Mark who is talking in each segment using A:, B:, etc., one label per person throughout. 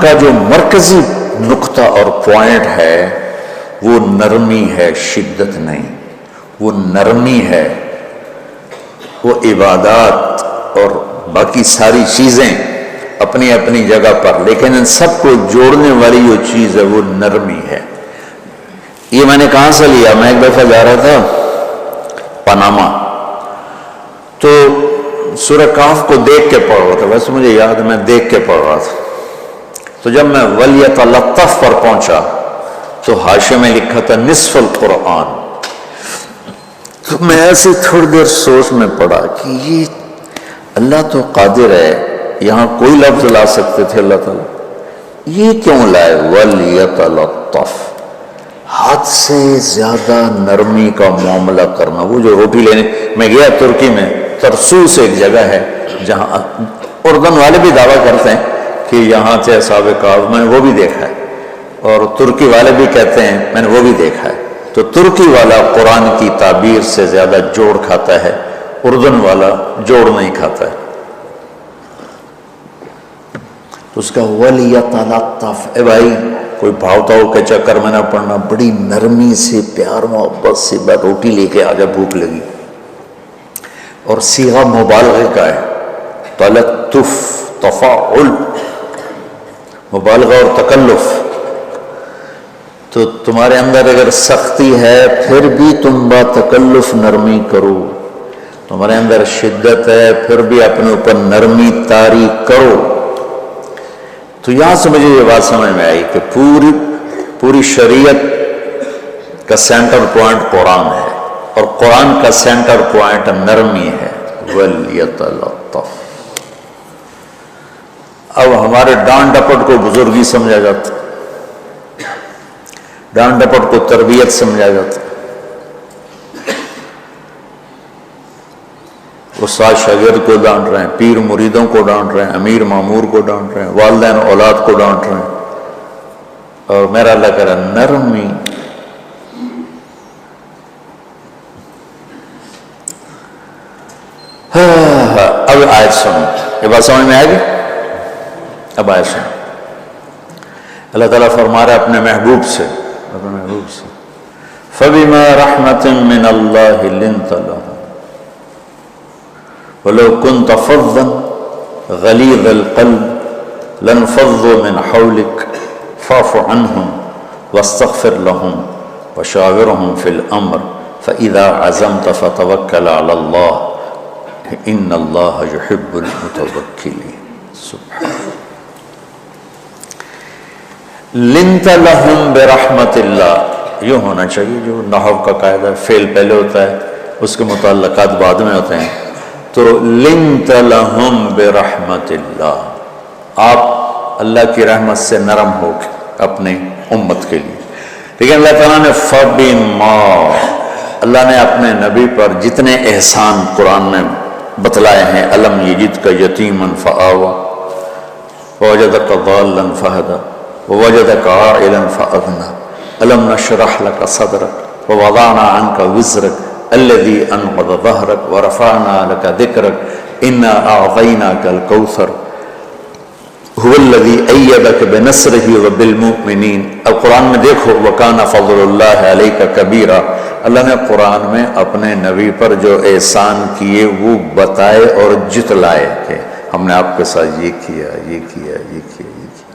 A: کا جو مرکزی نقطہ اور پوائنٹ ہے وہ نرمی ہے، شدت نہیں، وہ نرمی ہے، وہ عبادات اور باقی ساری چیزیں اپنی اپنی جگہ پر، لیکن ان سب کو جوڑنے والی جو چیز ہے وہ نرمی ہے۔ یہ میں نے کہاں سے لیا؟ میں ایک دفعہ جا رہا تھا پاناما، تو سورہ کہف کو دیکھ کے پڑھ رہا تھا، ویسے مجھے یاد ہے میں دیکھ کے پڑھ رہا تھا، تو جب میں وَلْيَتَلَطَّفْ پر پہنچا تو حاشیے میں لکھا تھا نصف القرآن، تو میں ایسے تھوڑی دیر سوچ میں پڑا کہ یہ اللہ تو قادر ہے، یہاں کوئی لفظ لا سکتے تھے اللہ تعالیٰ، یہ کیوں لائے وَلْيَتَلَطَّفْ، حد سے زیادہ نرمی کا معاملہ کرنا۔ وہ جو روٹی لینے میں گیا ترکی میں، ترسوس ایک جگہ ہے جہاں اردن والے بھی دعویٰ کرتے ہیں کہ یہاں سے اصحاب کہف، میں نے وہ بھی دیکھا ہے، اور ترکی والے بھی کہتے ہیں میں نے وہ بھی دیکھا ہے، تو ترکی والا قرآن کی تعبیر سے زیادہ جوڑ کھاتا ہے، اردن والا جوڑ نہیں کھاتا ہے۔ تو اس کا وَلْيَتَلَطَّفْ، اے بھائی کوئی بھاؤتاؤ کے چکر میں نہ پڑنا، بڑی نرمی سے پیار محبت سے روٹی لے کے آجا، بھوک لگی، اور صیغہ مبالغہ کا ہے، تلطف، تفاعل، مبالغہ اور تکلف۔ تو تمہارے اندر اگر سختی ہے پھر بھی تم با تکلف نرمی کرو، تمہارے اندر شدت ہے پھر بھی اپنے اوپر نرمی طاری کرو۔ تو یہاں سے مجھے یہ بات سمجھ میں آئی کہ پوری شریعت کا سینٹر پوائنٹ قرآن ہے، اور قرآن کا سینٹر پوائنٹ نرمی ہے، وَلْيَتَلَطَّفْ۔ اب ہمارے ڈانٹ ڈپٹ کو بزرگی سمجھا جاتا، ڈانٹ ڈپٹ کو تربیت سمجھا جاتا، استاد شاگرد کو ڈانٹ رہے ہیں، پیر مریدوں کو ڈانٹ رہے ہیں، امیر مامور کو ڈانٹ رہے ہیں، والدین اولاد کو ڈانٹ رہے ہیں، اور میرا اللہ کہہ رہا ہے نرمی۔ اب آیت سنو، یہ بات سمجھ میں آئے گی؟ اب آیت سنو، اللہ تعالیٰ فرما رہا ہے اپنے محبوب سے، فَبِمَا رَحْمَةٍ مِّنَ اللَّهِ لِنْتَ لَهُمْ وَلَوْ كُنْتَ فَظًّا غَلِيظَ الْقَلْبِ لَانفَضُّوا مِنْ حَوْلِكَ فَاعْفُ عَنْهُمْ وَاسْتَغْفِرْ لَهُمْ وَشَاوِرْهُمْ فِي الْأَمْرِ فَإِذَا عَزَمْتَ فَتَوَكَّلْ عَلَى اللَّهِ إِنَّ اللَّهَ يُحِبُّ الْمُتَوَكِّلِينَ۔ سبحان لِنْتَ لَهُمْ بِرَحْمَةِ اللَّهِ، یوں ہونا چاہیے، جو نحو کا قاعدہ فعل پہلے ہوتا ہے اس کے متعلقات بعد میں ہوتے ہیں، تو لنت لہم برحمت اللہ، آپ اللہ کی رحمت سے نرم ہو کے اپنے امت کے لیے۔ لیکن اللہ تعالیٰ نے فبما، اللہ نے اپنے نبی پر جتنے احسان قرآن میں بتلائے ہیں، الم یجدک یتیما فآوی ووجدک ضالا فہدی ووجدک عائلا فأغنی الم نشرح لک صدرک ووضعنا عنک وزرک الذي انقض ظهرك ورفعنا لك ذكرك انا اعطيناك الكوثر هو الذي ايدك بنصره وبالمؤمنين۔ اب قرآن میں دیکھو وكان فضل الله عليك كبيرا، اللہ نے قرآن میں اپنے نبی پر جو احسان کیے وہ بتائے اور جتلائے کہ ہم نے آپ کے ساتھ یہ کیا، یہ کیا، یہ کیا، یہ کیا۔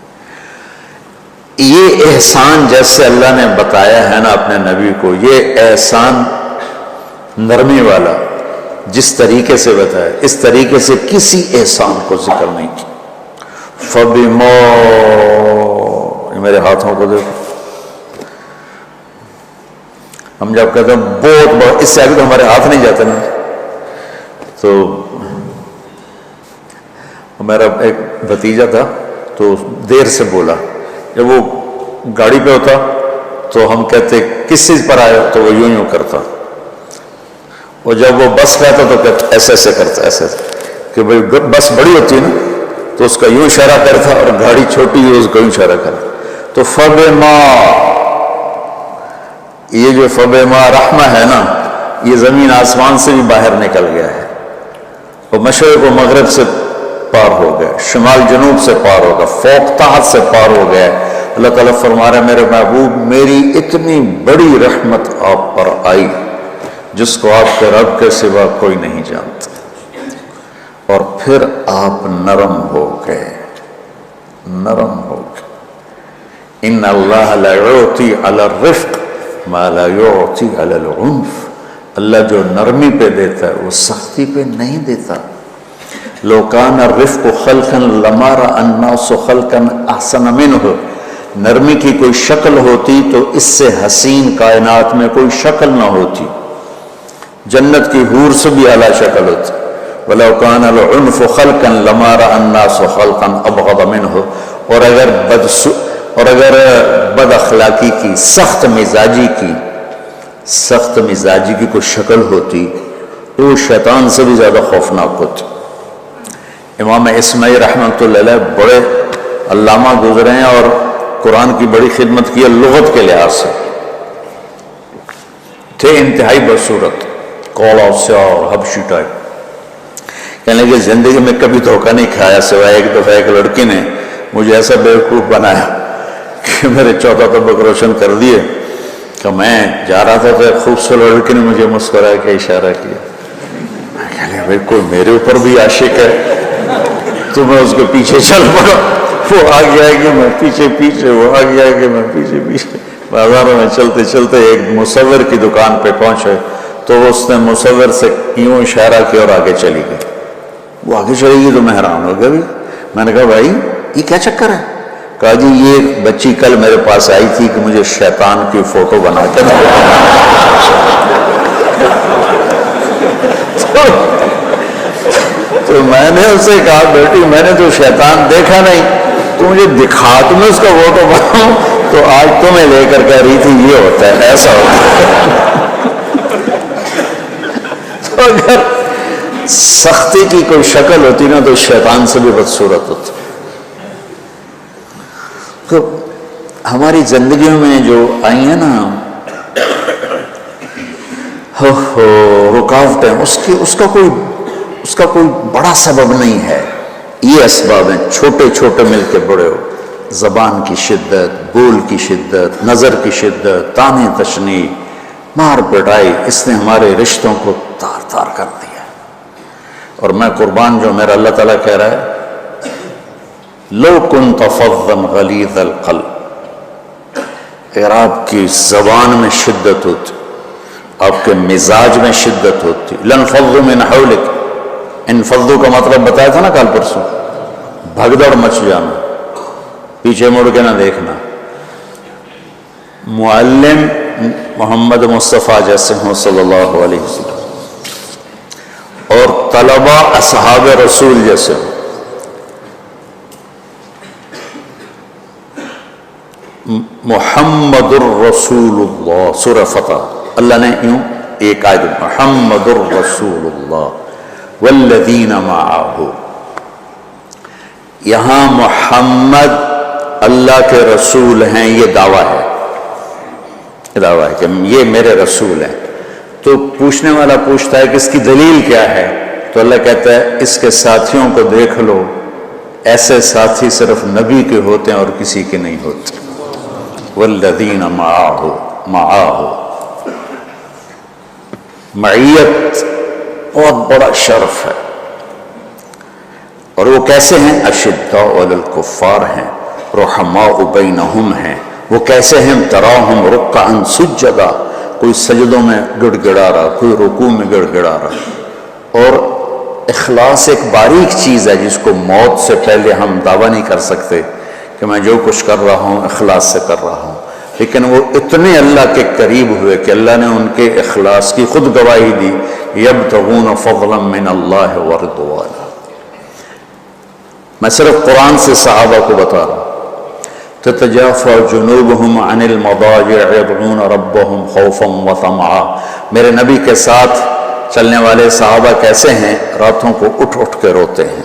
A: یہ احسان جیسے اللہ نے بتایا ہے نا اپنے نبی کو، یہ احسان نرمی والا جس طریقے سے بتایا، اس طریقے سے کسی احسان کو ذکر نہیں کیا۔ فَبِمَا، میرے ہاتھوں کو دیکھو، ہم جب کہتے ہیں بہت اس سے آگے تو ہمارے ہاتھ نہیں جاتے نا، تو میرا ایک بھتیجا تھا تو دیر سے بولا، جب وہ گاڑی پہ ہوتا تو ہم کہتے کس چیز پر آئے، تو وہ یوں کرتا، اور جب وہ بس کہتا تو کہتا ایسے ایسے کرتا، ایسے کہ بھئی بس بڑی ہوتی ہے نا تو اس کا یوں اشارہ کرتا، اور گاڑی چھوٹی ہے اس کا یوں اشارہ کرتا۔ تو فبما، یہ جو فبما رحمہ ہے نا، یہ زمین آسمان سے بھی باہر نکل گیا ہے، اور مشرق و مغرب سے پار ہو گئے، شمال جنوب سے پار ہو گئے، فوق تحت سے پار ہو گئے۔ اللہ تعالیٰ فرما رہا ہے میرے محبوب میری اتنی بڑی رحمت آپ پر آئی جس کو آپ کے رب کے سوا کوئی نہیں جانتا، اور پھر آپ نرم ہو گئے، نرم ہو گئے۔ ان اللہ لا یعطی علی الرفق ما لا یعطی علی العنف، اللہ جو نرمی پہ دیتا ہے وہ سختی پہ نہیں دیتا۔ لو کان الرفق خلقا لما رأى الناس خلقا احسن منه، نرمی کی کوئی شکل ہوتی تو اس سے حسین کائنات میں کوئی شکل نہ ہوتی، جنت کی حور سے بھی اعلیٰ شکل ہوتی۔ وَلَوْ كَانَ الْعُنْفُ خَلْقًا لَمَا رَأَى النَّاسُ خَلْقًا أَبْغَضَ مِنْهُ، اور اگر بد اخلاقی کی، سخت مزاجی کی کوئی شکل ہوتی تو وہ شیطان سے بھی زیادہ خوفناک ہوتی۔ امام اسماعی رحمۃ اللہ علیہ بڑے علامہ گزرے ہیں اور قرآن کی بڑی خدمت کی ہے لغت کے لحاظ سے، تھے انتہائی بدصورت، کوڑا سیاہ اور حبشی ٹائپ۔ کہنے لگے زندگی میں کبھی دھوکہ نہیں کھایا سوائے ایک دفعہ ایک لڑکی نے مجھے ایسا بیوقوف بنایا کہ میرے 14 طبق روشن کر دیے کہ میں جا رہا تھا تو ایک خوبصورت لڑکی نے مجھے مسکرا کے اشارہ کیا، میں کہنے بھائی کوئی میرے اوپر بھی عاشق ہے تو میں اس کے پیچھے چل پڑا، وہ آگے آگے میں پیچھے، وہ آگے آگے میں پیچھے۔ بازاروں میں چلتے چلتے ایک مصور کی دکان پہ پہنچے تو اس نے مصور سے یوں اشارہ کیا اور آگے چلی گئی۔ وہ آگے چلی گئی تو میں حیران ہو گیا۔ میں نے کہا بھائی یہ کیا چکر ہے؟ کہا جی یہ بچی کل میرے پاس آئی تھی کہ مجھے شیطان کی فوٹو بنا کے تو میں نے اسے کہا بیٹی میں نے تو شیطان دیکھا نہیں، تو مجھے دکھا تمہیں اس کا فوٹو بناؤں تو آج تمہیں لے کر کہہ رہی تھی یہ ہوتا ہے ایسا ہوتا ہے۔ تو اگر سختی کی کوئی شکل ہوتی نا تو شیطان سے بھی بدصورت ہوتی۔ تو ہماری زندگیوں میں جو آئی ہیں نا رکاوٹیں، اس کا کوئی بڑا سبب نہیں ہے، یہ اسباب ہیں چھوٹے چھوٹے مل کے بڑے ہو۔ زبان کی شدت، بول کی شدت، نظر کی شدت، تانے تشنی، مار پٹائی، اس نے ہمارے رشتوں کو تار تار کر دیا۔ اور میں قربان جو میرا اللہ تعالیٰ کہہ رہا ہے لو كنت فظا غلیظ القلب، اگر آپ کی زبان میں شدت ہوتی، آپ کے مزاج میں شدت ہوتی، لانفضوا من حولک، انفضوا کا مطلب بتایا تھا نا کل پرسوں، بھگدڑ مچ جانا، پیچھے مڑ کے نہ دیکھنا۔ معلم محمد مصطفیٰ جیسے ہوں صلی اللہ علیہ وسلم، اور طلبہ اصحاب رسول جیسے ہوں، محمد الرسول اللہ، سورہ فتح اللہ نے یوں ایک آیت محمد الرسول اللہ والذین معہ، یہاں محمد اللہ کے رسول ہیں، یہ دعویٰ ہے کہ یہ میرے رسول ہیں۔ تو پوچھنے والا پوچھتا ہے کہ اس کی دلیل کیا ہے؟ تو اللہ کہتا ہے اس کے ساتھیوں کو دیکھ لو، ایسے ساتھی صرف نبی کے ہوتے ہیں اور کسی کے نہیں ہوتے۔ والذین معاہ، معیت بہت بڑا شرف ہے۔ اور وہ کیسے ہیں؟ اشداء علی الکفار ہیں، رحماء بینہم ہیں۔ وہ کیسے ہیں؟ تراہم رکعا سجدا، کوئی سجدوں میں گڑ گڑا رہا، کوئی رکوع میں گڑ گڑا رہا۔ اور اخلاص ایک باریک چیز ہے جس کو موت سے پہلے ہم دعویٰ نہیں کر سکتے کہ میں جو کچھ کر رہا ہوں اخلاص سے کر رہا ہوں، لیکن وہ اتنے اللہ کے قریب ہوئے کہ اللہ نے ان کے اخلاص کی خود گواہی دی، یبتغون فضلا من اللہ ورضوانا۔ میں صرف قرآن سے صحابہ کو بتا رہا ہوں۔ تتجافى جنوبهم عن المضاجع يدعون ربهم خوفا وطمعا، میرے نبی کے ساتھ چلنے والے صحابہ کیسے ہیں؟ راتوں کو اٹھ اٹھ کے روتے ہیں،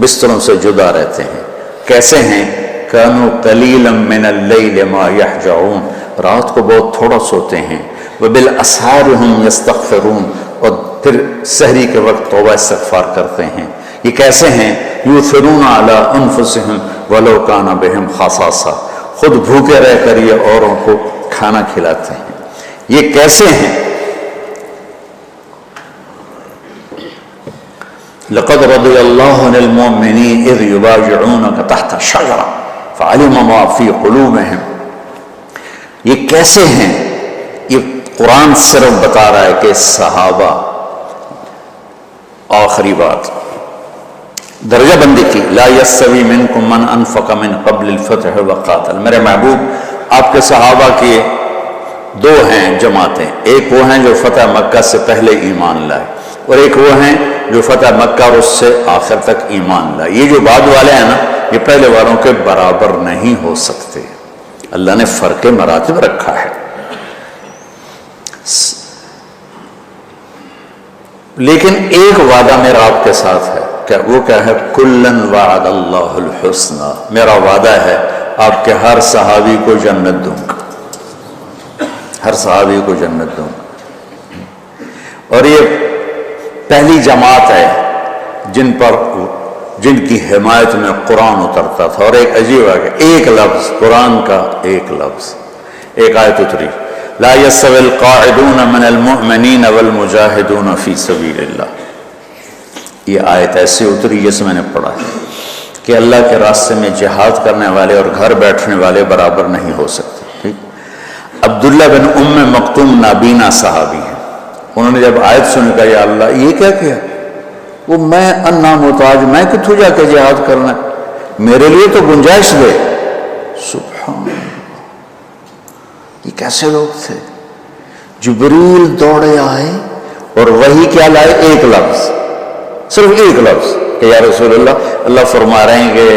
A: بستروں سے جدا رہتے ہیں۔ کیسے ہیں؟ كانوا قليلا من الليل ما يهجعون، رات کو بہت تھوڑا سوتے ہیں۔ وبالاسحار هم يستغفرون، اور پھر سحری کے وقت توبہ استغفار کرتے ہیں۔ یہ کیسے ہیں؟ یؤثرون علی انفسہم ولو کان بہم خصاصہ، خود بھوکے رہ کر یہ اوروں کو کھانا کھلاتے ہیں۔ یہ کیسے ہیں؟ لقد رضی اللہ عن المؤمنین اذ یبایعونک تحت الشجرہ فعلم ما فی قلوبہم۔ یہ کیسے ہیں؟ یہ قرآن صرف بتا رہا ہے کہ صحابہ، آخری بات درجہ بندی کی، لا یستوی منکم من انفق من قبل الفتح وقاتل۔ میرے محبوب، آپ کے صحابہ کی دو ہیں جماعتیں، ایک وہ ہیں جو فتح مکہ سے پہلے ایمان لائے، اور ایک وہ ہیں جو فتح مکہ اور اس سے آخر تک ایمان لائے۔ یہ جو بعد والے ہیں نا، یہ پہلے والوں کے برابر نہیں ہو سکتے، اللہ نے فرق مراتب رکھا ہے۔ لیکن ایک وعدہ میرا آپ کے ساتھ ہے، کہ وہ کیا ہے؟ کلن وعد اللہ الحسنى، میرا وعدہ ہے آپ کے ہر صحابی کو جنت دوں گا، ہر صحابی کو جنت دوں گا۔ اور یہ پہلی جماعت ہے جن کی حمایت میں قرآن اترتا تھا۔ اور ایک عجیب ہے کہ ایک لفظ قرآن کا، ایک لفظ، ایک آیت اتری، لا يستوي القاعدون من المؤمنین والمجاہدون فی سبیل اللہ۔ یہ آیت ایسے اتری جیسے میں نے پڑھا ہے کہ اللہ کے راستے میں جہاد کرنے والے اور گھر بیٹھنے والے برابر نہیں ہو سکتے۔ ٹھیک؟ عبداللہ بن ام مکتوم نابینا صحابی ہیں، انہوں نے جب آیت سنی کہا یا اللہ یہ کیا کیا؟ وہ میں انا محتاج، میں کتوں جا کے جہاد کرنا ہے، میرے لیے تو گنجائش دے۔ سبحان اللہ، یہ کیسے لوگ تھے؟ جبریل دوڑے آئے اور وہی کیا لائے؟ ایک لفظ، صرف ایک لفظ کہ یا رسول اللہ، اللہ فرما رہے ہیں کہ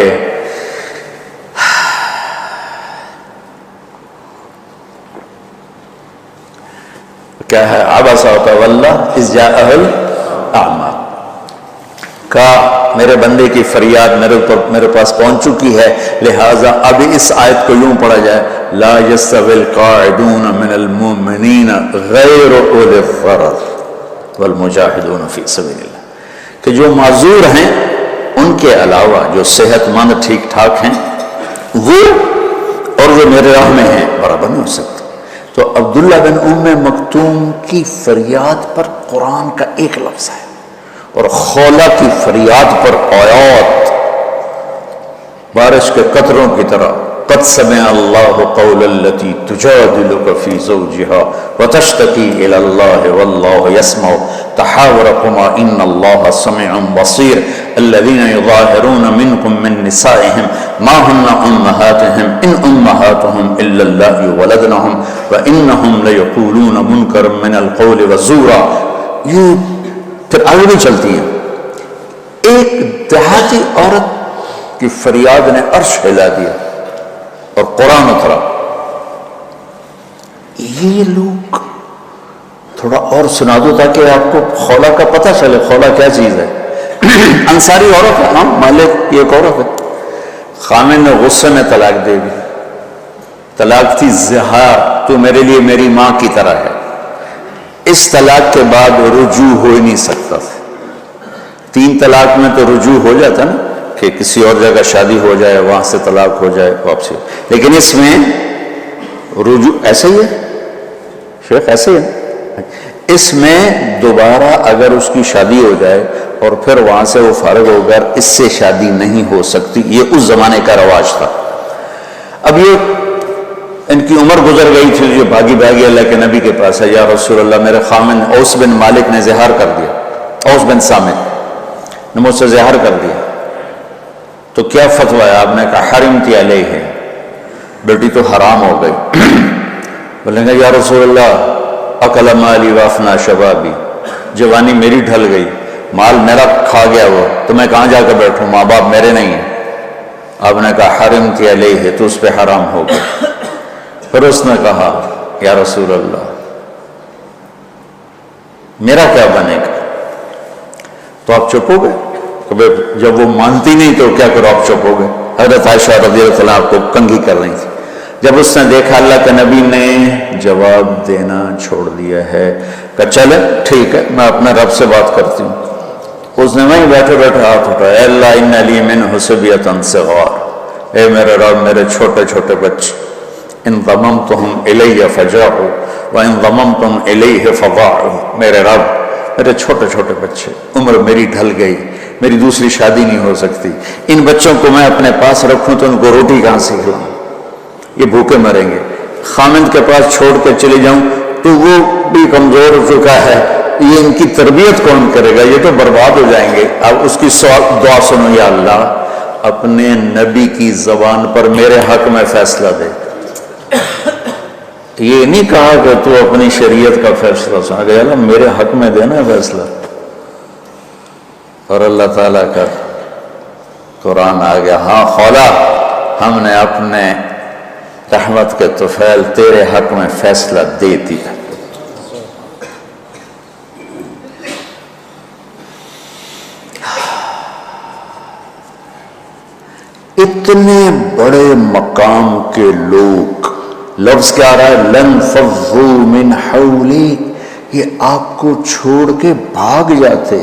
A: کیا ہے؟ عبس وتولی اذ جاءہ الاعمی، کہا میرے بندے کی فریاد میرے پاس پہنچ چکی ہے، لہٰذا اب اس آیت کو یوں پڑھا جائے، لا یستوی القاعدون من المؤمنین غیر اولی الضرر والمجاہدون فی سبیل اللہ، کہ جو معذور ہیں ان کے علاوہ جو صحت مند ٹھیک ٹھاک ہیں وہ اور جو میرے راہ میں ہیں برابر نہیں ہو سکتے۔ تو عبداللہ بن ام مکتوم کی فریاد پر قرآن کا ایک لفظ ہے، اور خولہ کی فریاد پر آیات بارش کے قطروں کی طرح، قد سمع اللہ قول التی تجادلک فی زوجها وتشتکی الی اللہ واللہ یسمع تحاورکما ان اللہ سمیع بصیر الذین یظاہرون منکم من نسائهم ما ہن امہاتهم ان امہاتهم الا اللہ ولدنهم وانہم لیقولون منکرا من القول وزورا۔ یہ پھر آگے بھی چلتی ہے، ایک دیہاتی عورت کی فریاد نے عرش ہلا دیا اور قرآن اترا۔ یہ لوگ تھوڑا اور سنا دو تاکہ آپ کو خولہ کا پتہ چلے، خولہ کیا چیز ہے۔ انصاری عورت ہے، ہاں مالک یہ ایک عورت ہے، خامن نے غصے میں طلاق دے دی، طلاق تھی زہار، تو میرے لیے میری ماں کی طرح ہے۔ اس طلاق کے بعد رجوع ہو ہی نہیں سکتا تھا۔ 3 طلاق میں تو رجوع ہو جاتا نا، کہ کسی اور جگہ شادی ہو جائے، وہاں سے طلاق ہو جائے واپسی، لیکن اس میں رجوع ایسے ہی ہے شیخ، ایسے ہی ہے، اس میں دوبارہ اگر اس کی شادی ہو جائے اور پھر وہاں سے وہ فارغ ہو کر اس سے شادی نہیں ہو سکتی، یہ اس زمانے کا رواج تھا۔ اب یہ ان کی عمر گزر گئی تھی، جو بھاگی اللہ کے نبی کے پاس ہے، یا رسول اللہ میرے خامن اوس بن مالک نے زہار کر دیا، اوس بن سامت نے مجھ سے زہار کر دیا، تو کیا فتویٰ ہے؟ آپ نے کہا حرمتی علیہ ہے، بیٹی تو حرام ہو گئی۔ بولیں گے یا رسول اللہ اکل مالی وافنا شبابی، جوانی میری ڈھل گئی، مال میرا کھا گیا وہ، تو میں کہاں جا کے بیٹھوں، ماں باپ میرے نہیں ہیں۔ آپ نے کہا حرمتی علیہ ہے، تو اس پہ حرام ہو گئی۔ پھر اس نے کہا یا رسول اللہ میرا کیا بنے گا؟ تو آپ چپ ہو گئے؟ جب وہ مانتی نہیں تو کیا کرو، آپ چپ ہو گئے؟ حضرت عائشہ رضی اللہ عنہ آپ کو کنگھی کر رہی تھی۔ جب اس نے دیکھا اللہ کے نبی نے جواب دینا چھوڑ دیا ہے، کہا چلے ٹھیک ہے میں اپنے رب سے بات کرتی ہوں۔ اس نے وہیں بیٹھے بیٹھے ہاتھ اٹھایا، اے اللہ ان لی من حسبیۃ صغار، اے میرے رب میرے چھوٹے چھوٹے بچے، ان ضممتہم الی فجاعوا وان ضممتم الیہ فضاعوا، میرے رب میرے چھوٹے چھوٹے بچے، عمر میری ڈھل گئی، میری دوسری شادی نہیں ہو سکتی، ان بچوں کو میں اپنے پاس رکھوں تو ان کو روٹی کہاں سے کھلاؤں، یہ بھوکے مریں گے، خامند کے پاس چھوڑ کے چلے جاؤں تو وہ بھی کمزور ہو چکا ہے، یہ ان کی تربیت کون کرے گا، یہ تو برباد ہو جائیں گے۔ اب اس کی دعا سنو، یا اللہ اپنے نبی کی زبان پر میرے حق میں فیصلہ دے۔ یہ نہیں کہا کہ تو اپنی شریعت کا فیصلہ سنا، کہ اللہ میرے حق میں دینا فیصلہ، اور اللہ تعالیٰ کا قرآن آ گیا، ہاں خولا ہم نے اپنے رحمت کے طفیل تیرے حق میں فیصلہ دے دیا۔ اتنے بڑے مقام کے لوگ، لفظ کیا آ رہا ہے، لن فضوا من حولی، یہ آپ کو چھوڑ کے بھاگ جاتے۔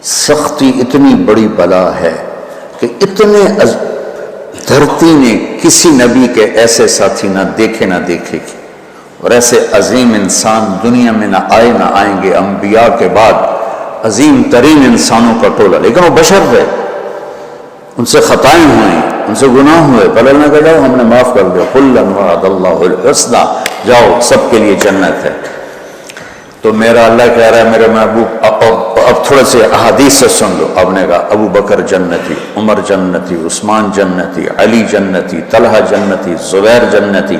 A: سختی اتنی بڑی بلا ہے کہ اتنے دھرتی نے کسی نبی کے ایسے ساتھی نہ دیکھے نہ دیکھے گی، اور ایسے عظیم انسان دنیا میں نہ آئے نہ آئیں گے، انبیاء کے بعد عظیم ترین انسانوں کا ٹولہ، لیکن وہ بشر ہے، ان سے خطائیں ہوئیں، ان سے گناہ ہوئے، پر اللہ نے کہا جاؤ ہم نے معاف کر دیا، کُلًا وعد اللہ الحسنى، جاؤ سب کے لیے جنت ہے۔ تو میرا اللہ کہہ رہا ہے میرے محبوب، اب تھوڑے سے احادیث سے سن لو۔ اب نے کہا ابو بکر جنتی، عمر جنتی، عثمان جنتی، علی جنتی، طلحہ جنتی، زبیر جنتی،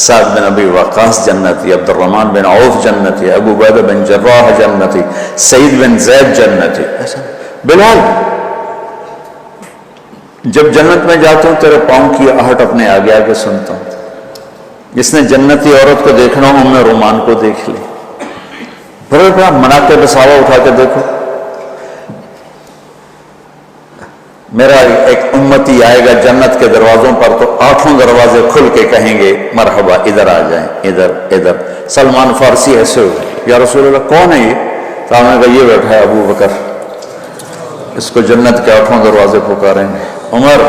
A: سعد بن ابی وقاص جنتی، عبد الرحمن بن عوف جنتی، ابو عبیدہ بن جراح جنتی، سعید بن زید جنتی، ایسا بلال جب جنت میں جاتا ہوں تیرے پاؤں کی آہٹ اپنے آگے آگے سنتا ہوں۔ جس نے جنتی عورت کو دیکھنا ہو ام رومان کو دیکھ لی، بڑے بڑا مناقب صحابہ اٹھا کے دیکھو۔ میرا ایک امتی آئے گا جنت کے دروازوں پر تو 8 دروازے کھل کے کہیں گے مرحبا ادھر آ جائیں، ادھر ادھر۔ سلمان فارسی ایسے ہو، یا رسول اللہ کون ہے یہ؟ تو ہم نے کہا یہ بیٹھا ہے ابو بکر، اس کو جنت کے 8 دروازے پکاریں گے۔ عمر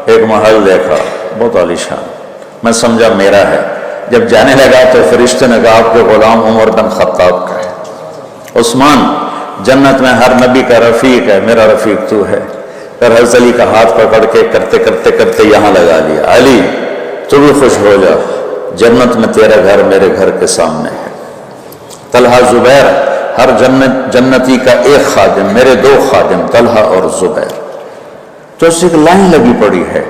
A: ایک محل دیکھا بہت عالیشان، میں سمجھا میرا ہے، جب جانے لگا تو فرشتے نے کہا آپ کے غلام عمر بن خطاب کا ہے۔ عثمان جنت میں ہر نبی کا رفیق ہے، میرا رفیق تو ہے، پھر حضرت علی کا ہاتھ پکڑ کے کرتے کرتے کرتے یہاں لگا لیا، علی تو بھی خوش ہو جا، جنت میں تیرا گھر میرے گھر کے سامنے ہے۔ طلحہ زبیر، ہر جنتی کا ایک خادم، میرے 2 خادم طلحہ اور زبیر، تو اس ایک لائن لگی پڑی ہے۔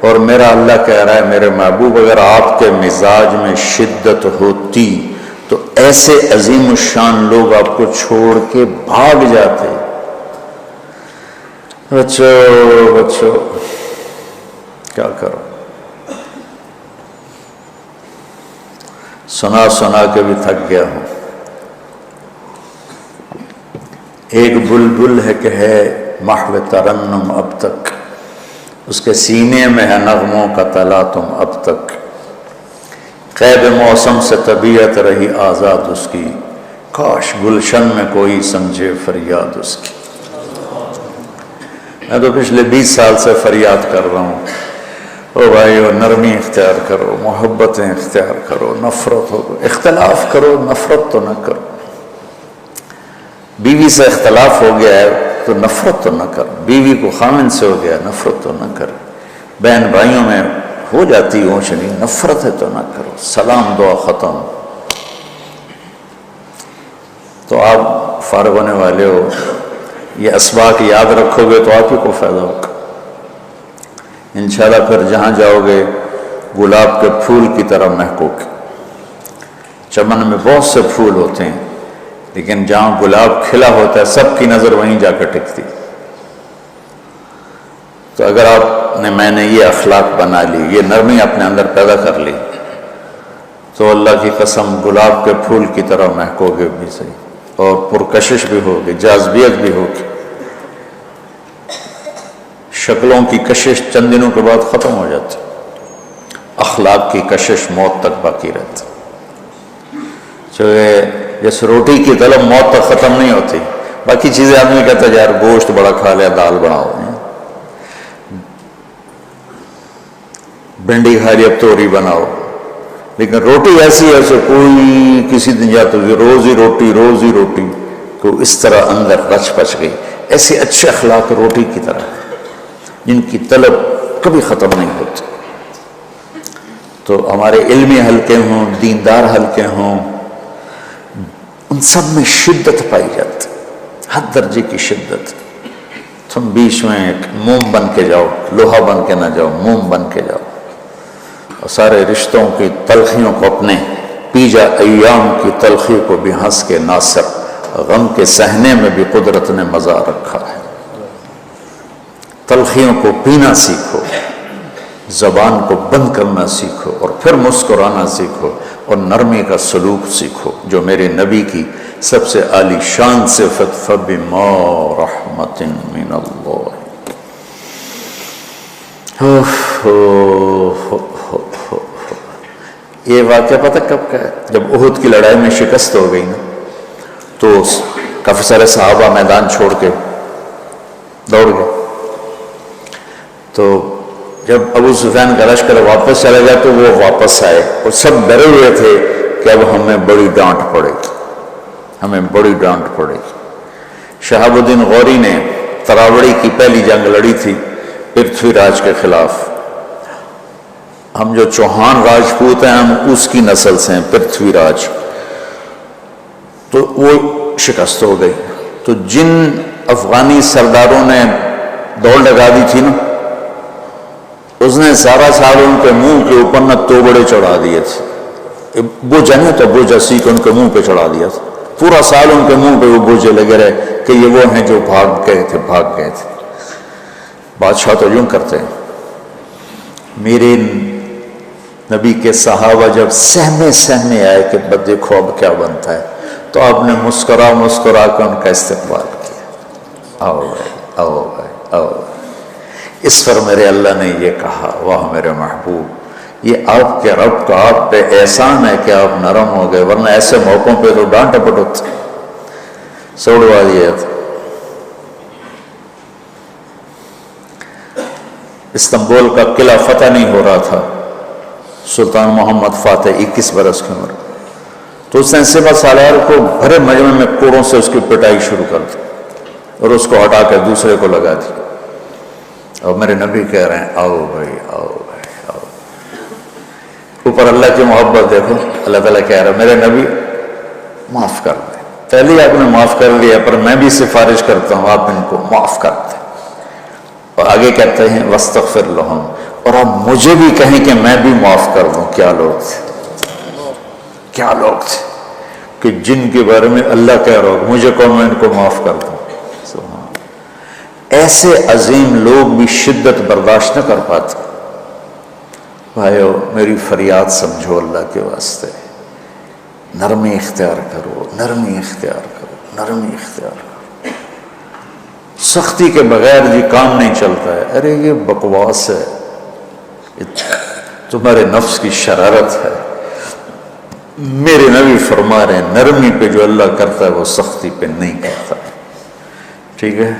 A: اور میرا اللہ کہہ رہا ہے میرے محبوب اگر آپ کے مزاج میں شدت ہوتی تو ایسے عظیم الشان لوگ آپ کو چھوڑ کے بھاگ جاتے۔ بچوں کیا کرو، سنا سنا کے بھی تھک گیا ہوں۔ ایک بلبل ہے کہ ہے محو ترنم اب تک، اس کے سینے میں ہے نغموں کا تلاطم اب تک، قید موسم سے طبیعت رہی آزاد اس کی، کاش گلشن میں کوئی سمجھے فریاد اس کی۔ میں تو پچھلے 20 سال سے فریاد کر رہا ہوں، او بھائیو نرمی اختیار کرو، محبتیں اختیار کرو، نفرت ہو، اختلاف کرو نفرت تو نہ کرو۔ بیوی سے اختلاف ہو گیا ہے تو نفرت تو نہ کر، بیوی کو خامن سے ہو گیا نفرت تو نہ کر، بہن بھائیوں میں ہو جاتی اونچ نیچ، نفرت ہے تو نہ کرو، سلام دعا ختم۔ تو آپ فارغ ہونے والے ہو، یہ اسباق یاد رکھو گے تو آپ ہی کو فائدہ ہوگا انشاءاللہ۔ پھر جہاں جاؤ گے گلاب کے پھول کی طرح مہکو گے۔ چمن میں بہت سے پھول ہوتے ہیں لیکن جہاں گلاب کھلا ہوتا ہے سب کی نظر وہیں جا کر ٹکتی۔ تو اگر آپ نے میں نے یہ اخلاق بنا لی، یہ نرمی اپنے اندر پیدا کر لی، تو اللہ کی قسم گلاب کے پھول کی طرح مہکو گے بھی صحیح، اور پرکشش بھی ہوگی، جاذبیت بھی ہوگی۔ شکلوں کی کشش چند دنوں کے بعد ختم ہو جاتی، اخلاق کی کشش موت تک باقی رہتی۔ جیسے روٹی کی طلب موت تک ختم نہیں ہوتی، باقی چیزیں آدمی کہتا ہے یار گوشت بڑا کھا لیا، دال بناؤ، بھنڈی کھا لی اب توری بناؤ، لیکن روٹی ایسی ہے اسے کوئی کسی دن جاتا ہے روز ہی روٹی روز ہی روٹی، تو اس طرح اندر رچ پچ گئی۔ ایسے اچھے اخلاق روٹی کی طرح جن کی طلب کبھی ختم نہیں ہوتی۔ تو ہمارے علمی حلقے ہوں، دیندار حلقے ہوں، ان سب میں شدت پائی جاتی، ہر درجے کی شدت۔ تم بیچ میں ایک موم بن کے جاؤ، لوہا بن کے نہ جاؤ، موم بن کے جاؤ، اور سارے رشتوں کی تلخیوں کو اپنے پی جا، ایام کی تلخی کو بھی ہنس کے ناصر، غم کے سہنے میں بھی قدرت نے مزہ رکھا ہے۔ تلخیوں کو پینا سیکھو، زبان کو بند کرنا سیکھو، اور پھر مسکرانا سیکھو، اور نرمی کا سلوک سیکھو، جو میرے نبی کی سب سے عالی شان صفت فَبِمَا رَحْمَةٍ مِّنَ اللَّهِ۔ یہ واقعہ پتہ کب کا ہے؟ جب احد کی لڑائی میں شکست ہو گئی نا، تو کافی سارے صحابہ میدان چھوڑ کے دوڑ گئے۔ تو جب ابو سفیان کا لشکر واپس چلا گیا تو وہ واپس آئے، اور سب ڈرے ہوئے تھے کہ اب ہمیں بڑی ڈانٹ پڑے گی، ہمیں بڑی ڈانٹ پڑے گی۔ شہاب الدین غوری نے تراوڑی کی پہلی جنگ لڑی تھی پرتھوی راج کے خلاف۔ ہم جو چوہان راجپوت ہیں ہم اس کی نسل سے ہیں، پرتھوی راج، تو وہ شکست ہو گئی۔ تو جن افغانی سرداروں نے دوڑ لگا دی تھی نا، اس نے سارا سال ان کے منہ کے اوپر نہ توبڑے چڑھا دیے تھے، بوجھا نہیں تو بوجھا سیکھ ان کے منہ پہ چڑھا دیا تھا، پورا سال ان کے منہ پہ وہ بوجھے لگے رہے کہ یہ وہ ہیں جو بھاگ گئے تھے۔ بادشاہ تو یوں کرتے ہیں۔ میرے نبی کے صحابہ جب سہمے آئے کہ دیکھو اب کیا بنتا ہے، تو آپ نے مسکرا کر ان کا استقبال کیا، آؤ بھائی آؤ بھائی آؤ۔ اس پر میرے اللہ نے یہ کہا، واہ میرے محبوب، یہ آپ کے رب کا آپ پہ احسان ہے کہ آپ نرم ہو گئے، ورنہ ایسے موقعوں پہ تو ڈانٹ ڈپٹ ہوتی، سوڑوا دیا تھا۔ استنبول کا قلعہ فتح نہیں ہو رہا تھا، سلطان محمد فاتح 21 برس کی عمر، تو اس نے سپہ سالار کو بھرے مجمع میں کوڑوں سے اس کی پٹائی شروع کر دی، اور اس کو ہٹا کے دوسرے کو لگا دی۔ اور میرے نبی کہہ رہے ہیں آؤ بھائی آؤ بھائی آؤ۔ اوپر اللہ کی محبت دیکھو، اللہ تعالیٰ کہہ رہا ہے میرے نبی معاف کر دیں، پہلے ہی آپ نے معاف کر لیا، پر میں بھی سفارش کرتا ہوں آپ ان کو معاف کر دیں۔ اور آگے کہتے ہیں وَاسْتَغْفِرْ لَهُمْ، اور آپ مجھے بھی کہیں کہ میں بھی معاف کر دوں۔ کیا لوگ تھے، کیا لوگ تھے کہ جن کے بارے میں اللہ کہہ رہا ہو مجھے کون، میں ان کو معاف کر دوں۔ ایسے عظیم لوگ بھی شدت برداشت نہ کر پاتے۔ بھائیو میری فریاد سمجھو اللہ کے واسطے، نرمی اختیار کرو، نرمی اختیار کرو، نرمی اختیار کرو۔ سختی کے بغیر جی کام نہیں چلتا ہے، ارے یہ بکواس ہے، تمہارے نفس کی شرارت ہے۔ میرے نبی فرما رہے ہیں نرمی پہ جو اللہ کرتا ہے وہ سختی پہ نہیں کرتا، ٹھیک ہے۔